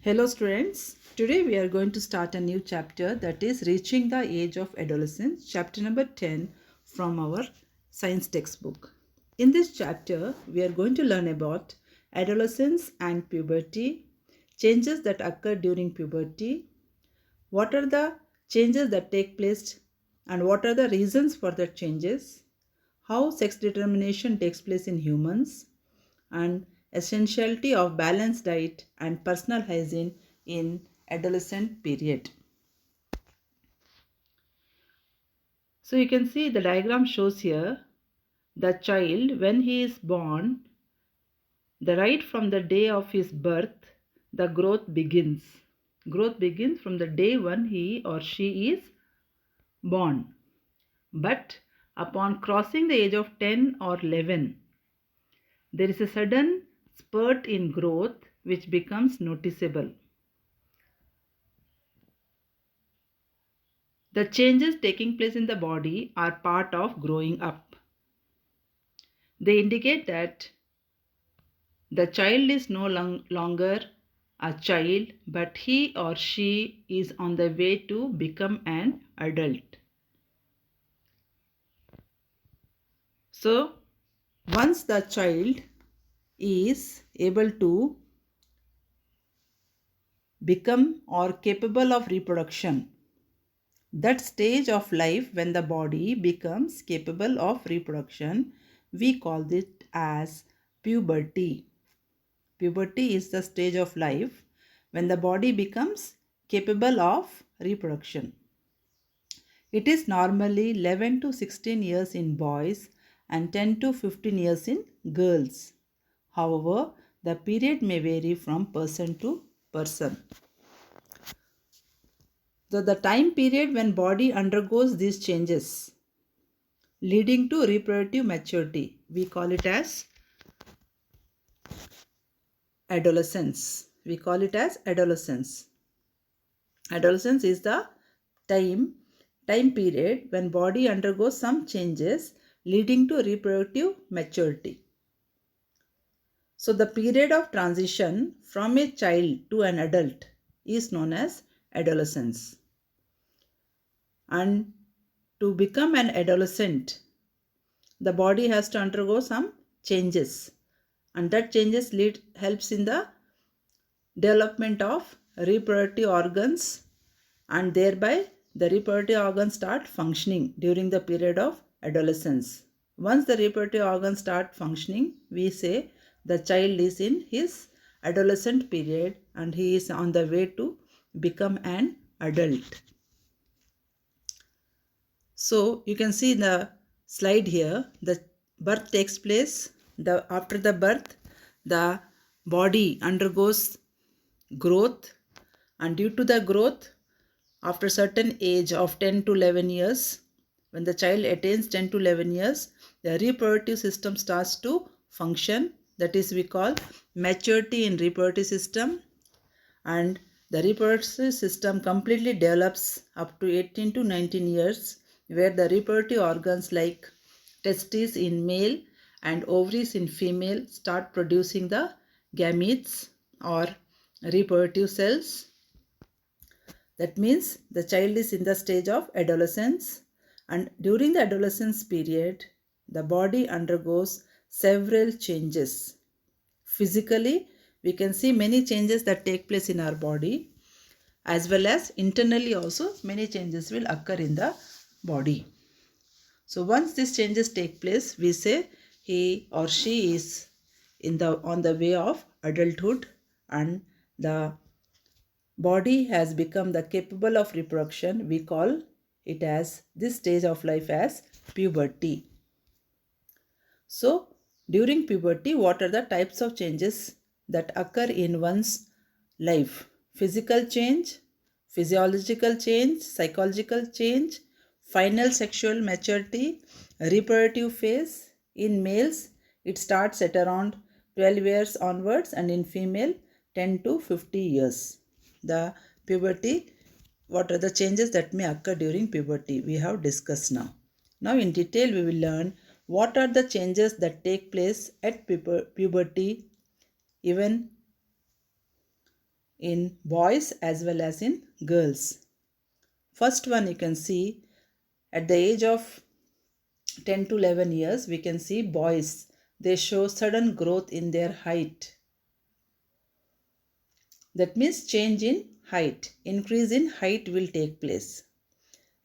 Hello students, today we are going to start a new chapter, that is reaching the age of adolescence, chapter number 10 from our science textbook. In this chapter we are going to learn about adolescence and puberty, changes that occur during puberty, what are the changes that take place and what are the reasons for the changes, how sex determination takes place in humans, and essentiality of balanced diet and personal hygiene in adolescent period. So you can see the diagram shows here the child when he is born, the right from the day of his birth, the growth begins. Growth begins from the day when he or she is born. But upon crossing the age of 10 or 11, there is a sudden spurt in growth which becomes noticeable. The changes taking place in the body are part of growing up. They indicate that the child is no longer a child, but he or she is on the way to become an adult. So, once the child is able to become or capable of reproduction, that stage of life when the body becomes capable of reproduction, we call it as puberty. Puberty is the stage of life when the body becomes capable of reproduction. It is normally 11 to 16 years in boys and 10 to 15 years in girls. However, the period may vary from person to person. So the time period when body undergoes these changes leading to reproductive maturity, we call it as adolescence. We call it as adolescence. Adolescence is the time period when body undergoes some changes leading to reproductive maturity. So the period of transition from a child to an adult is known as adolescence. And to become an adolescent, the body has to undergo some changes, and that changes helps in the development of reproductive organs, and thereby the reproductive organs start functioning during the period of adolescence. Once the reproductive organs start functioning, we say the child is in his adolescent period and he is on the way to become an adult. So you can see in the slide here, the birth takes place. After the birth, the body undergoes growth, and due to the growth, after certain age of 10 to 11 years, when the child attains 10 to 11 years, the reproductive system starts to function. That is, we call maturity in reproductive system, and the reproductive system completely develops up to 18 to 19 years, where the reproductive organs like testes in male and ovaries in female start producing the gametes or reproductive cells. That means the child is in the stage of adolescence, and during the adolescence period, the body undergoes several changes. Physically, we can see many changes that take place in our body, as well as internally also many changes will occur in the body. So once these changes take place, we say he or she is on the way of adulthood, and the body has become the capable of reproduction. We call it as this stage of life as puberty. So during puberty, what are the types of changes that occur in one's life? Physical change, physiological change, psychological change, final sexual maturity, reproductive phase. In males, it starts at around 12 years onwards, and in female 10 to 50 years. The puberty, what are the changes that may occur during puberty, we have discussed now. Now in detail we will learn what are the changes that take place at puberty, even in boys as well as in girls. First one, you can see at the age of 10 to 11 years, we can see boys, they show sudden growth in their height. That means change in height, increase in height will take place,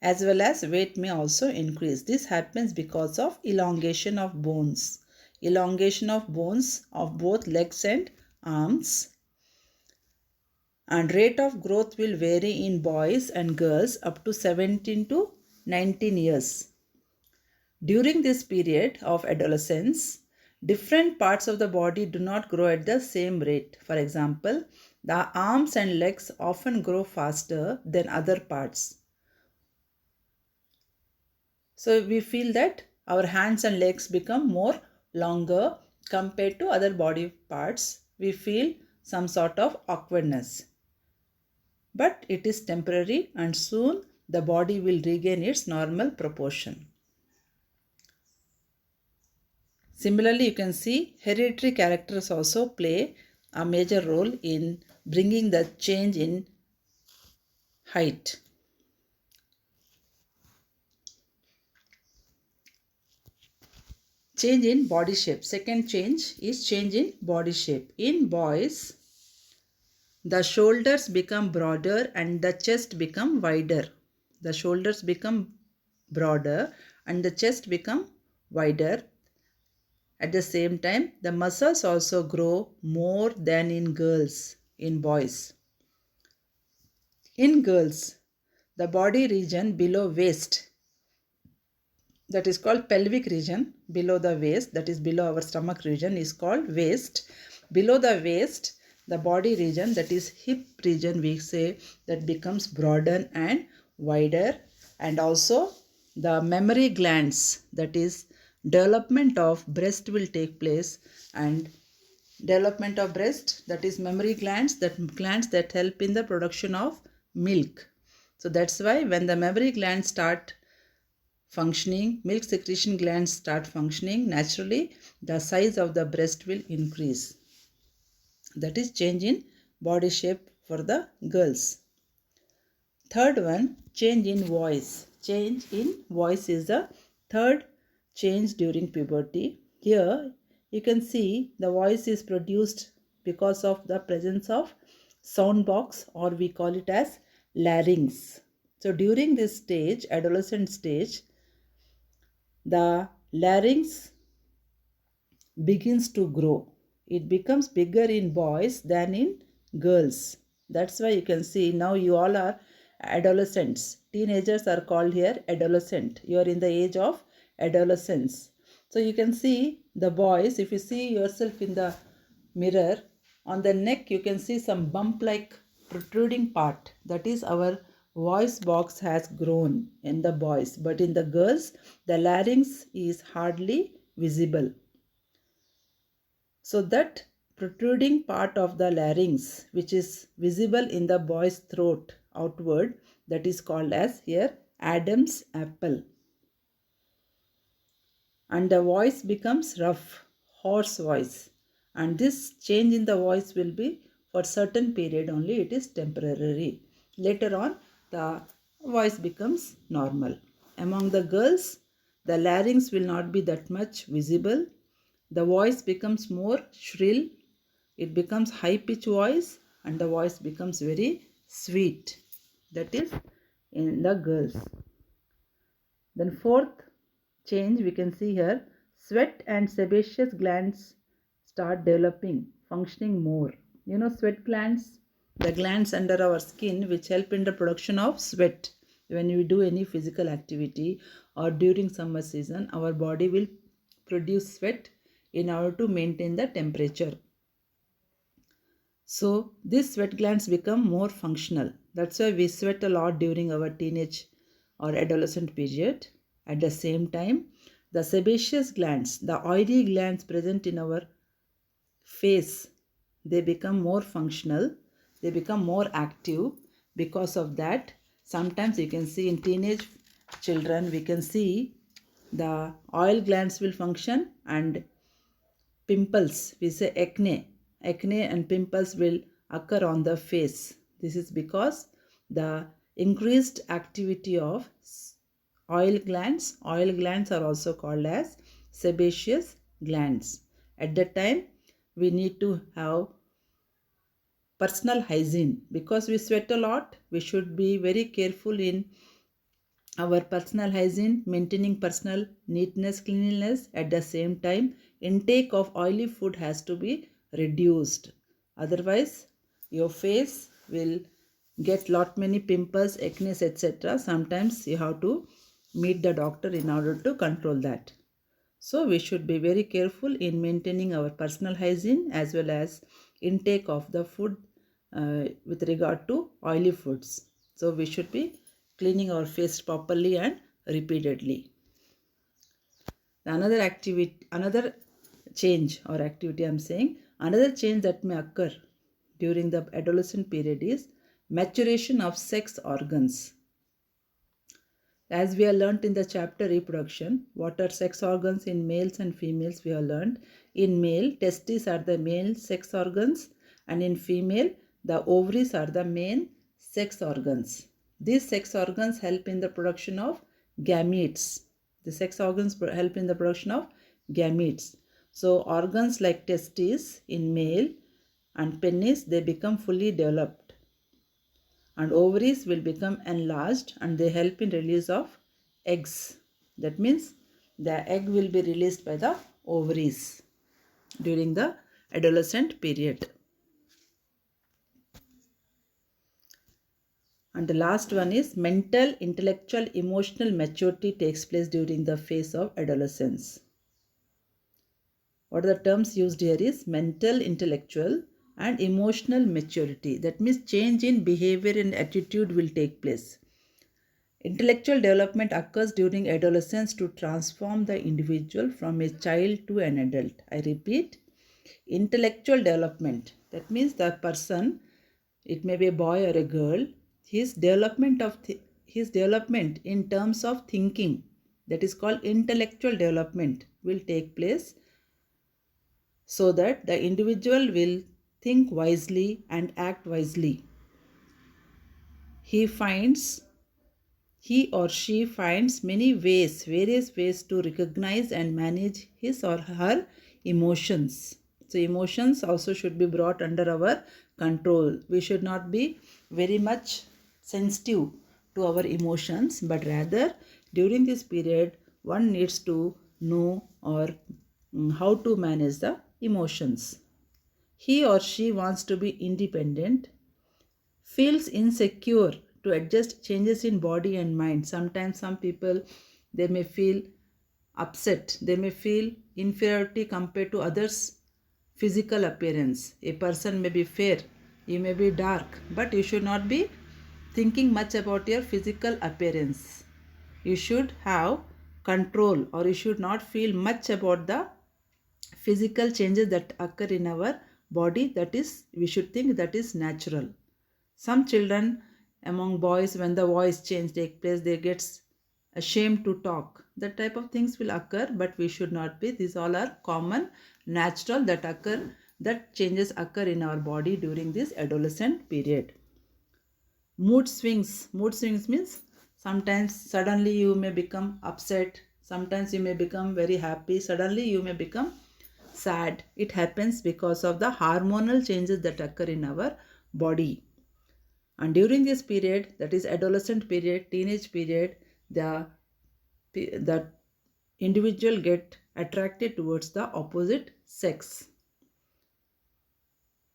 as well as weight may also increase. This happens because of elongation of bones. Elongation of bones of both legs and arms. And rate of growth will vary in boys and girls up to 17 to 19 years. During this period of adolescence, different parts of the body do not grow at the same rate. For example, the arms and legs often grow faster than other parts. So we feel that our hands and legs become more longer compared to other body parts. We feel some sort of awkwardness. But it is temporary and soon the body will regain its normal proportion. Similarly, you can see hereditary characters also play a major role in bringing the change in height. Change in body shape. Second change is change in body shape. In boys, the shoulders become broader and the chest become wider. The shoulders become broader and the chest become wider. At the same time, the muscles also grow more than in girls, in boys. In girls, the body region below waist, that is called pelvic region, below the waist, that is below our stomach region, is called waist. Below the waist, the body region, that is hip region, we say, that becomes broader and wider. And also the mammary glands, that is development of breast will take place. And development of breast, that is mammary glands, that glands that help in the production of milk. So that's why when the mammary glands start functioning, milk secretion glands start functioning, naturally the size of the breast will increase. That is change in body shape for the girls. Third one, change in voice. Change in voice is the third change during puberty. Here you can see the voice is produced because of the presence of sound box, or we call it as larynx. So during this stage, adolescent stage, the larynx begins to grow. It becomes bigger in boys than in girls. That's why you can see now you all are adolescents. Teenagers are called here adolescent. You are in the age of adolescence. So you can see the boys, if you see yourself in the mirror, on the neck you can see some bump like protruding part. That is our voice box has grown in the boys, but in the girls the larynx is hardly visible. So that protruding part of the larynx, which is visible in the boy's throat outward, that is called as here Adam's apple. And the voice becomes rough, hoarse voice. And this change in the voice will be for certain period only, it is temporary. Later on, the voice becomes normal. Among the girls, the larynx will not be that much visible. The voice becomes more shrill, it becomes high pitch voice, and the voice becomes very sweet. That is in the girls. Then fourth change we can see here, sweat and sebaceous glands start developing, functioning more. You know sweat glands, the glands under our skin which help in the production of sweat. When we do any physical activity or during summer season, our body will produce sweat in order to maintain the temperature. So these sweat glands become more functional. That's why we sweat a lot during our teenage or adolescent period. At the same time, the sebaceous glands, the oily glands present in our face, they become more functional, they become more active. Because of that, sometimes you can see in teenage children, we can see the oil glands will function, and pimples, we say acne and pimples will occur on the face. This is because the increased activity of oil glands. Oil glands are also called as sebaceous glands. At that time, we need to have personal hygiene. Because we sweat a lot, we should be very careful in our personal hygiene, maintaining personal neatness, cleanliness. At the same time, intake of oily food has to be reduced. Otherwise, your face will get lot many pimples, acne, etc. Sometimes you have to meet the doctor in order to control that. So we should be very careful in maintaining our personal hygiene as well as intake of the food with regard to oily foods. So we should be cleaning our face properly and repeatedly. Another change or activity I'm saying, another change that may occur during the adolescent period is maturation of sex organs. As we have learnt in the chapter reproduction, what are sex organs in males and females, we have learnt. In male, testes are the male sex organs, and in female, the ovaries are the main sex organs. These sex organs help in the production of gametes. The sex organs help in the production of gametes. So organs like testes in male and penis, they become fully developed, and ovaries will become enlarged and they help in release of eggs. That means the egg will be released by the ovaries during the adolescent period. And the last one is mental, intellectual, emotional maturity takes place during the phase of adolescence. What are the terms used here is mental, intellectual and emotional maturity. That means change in behavior and attitude will take place. Intellectual development occurs during adolescence to transform the individual from a child to an adult. I repeat, intellectual development. That means the person, it may be a boy or a girl, his development in terms of thinking, that is called intellectual development, will take place so that the individual will think wisely and act wisely. He or she finds various ways to recognize and manage his or her emotions. So emotions also should be brought under our control. We should not be very much sensitive to our emotions, but rather during this period one needs to know or how to manage the emotions. He or she wants to be independent, feels insecure to adjust changes in body and mind. Sometimes some people, they may feel upset, they may feel inferiority compared to others' physical appearance. A person may be fair, you may be dark, but you should not be thinking much about your physical appearance. You should have control, or you should not feel much about the physical changes that occur in our body. That is, we should think that is natural. Some children among boys, when the voice change take place, they get ashamed to talk. That type of things will occur, but we should not be. These all are common, natural that changes occur in our body during this adolescent period. Mood swings. Mood swings means sometimes suddenly you may become upset, sometimes you may become very happy, suddenly you may become sad. It happens because of the hormonal changes that occur in our body. And during this period, that is adolescent period, teenage period, the individual get attracted towards the opposite sex.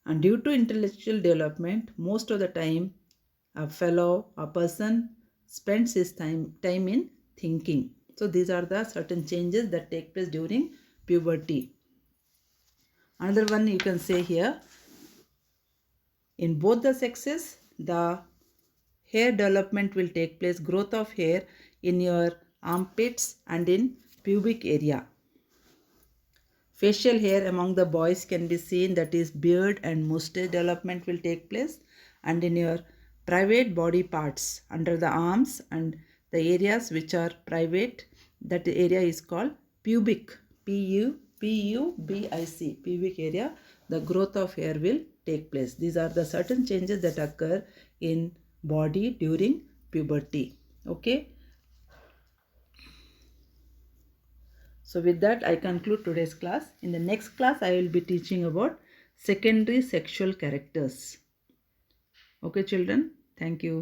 And due to intellectual development, most of the time a person spends his time in thinking. So these are the certain changes that take place during puberty. Another one you can say here, in both the sexes, the hair development will take place, growth of hair in your armpits and in pubic area. Facial hair among the boys can be seen, that is beard and mustache development will take place, and in your private body parts under the arms and the areas which are private, that area is called pubic, pubic area, the growth of hair will take place. These are the certain changes that occur in body during puberty. Okay. So with that, I conclude today's class. In the next class, I will be teaching about secondary sexual characters. Okay, children. Thank you.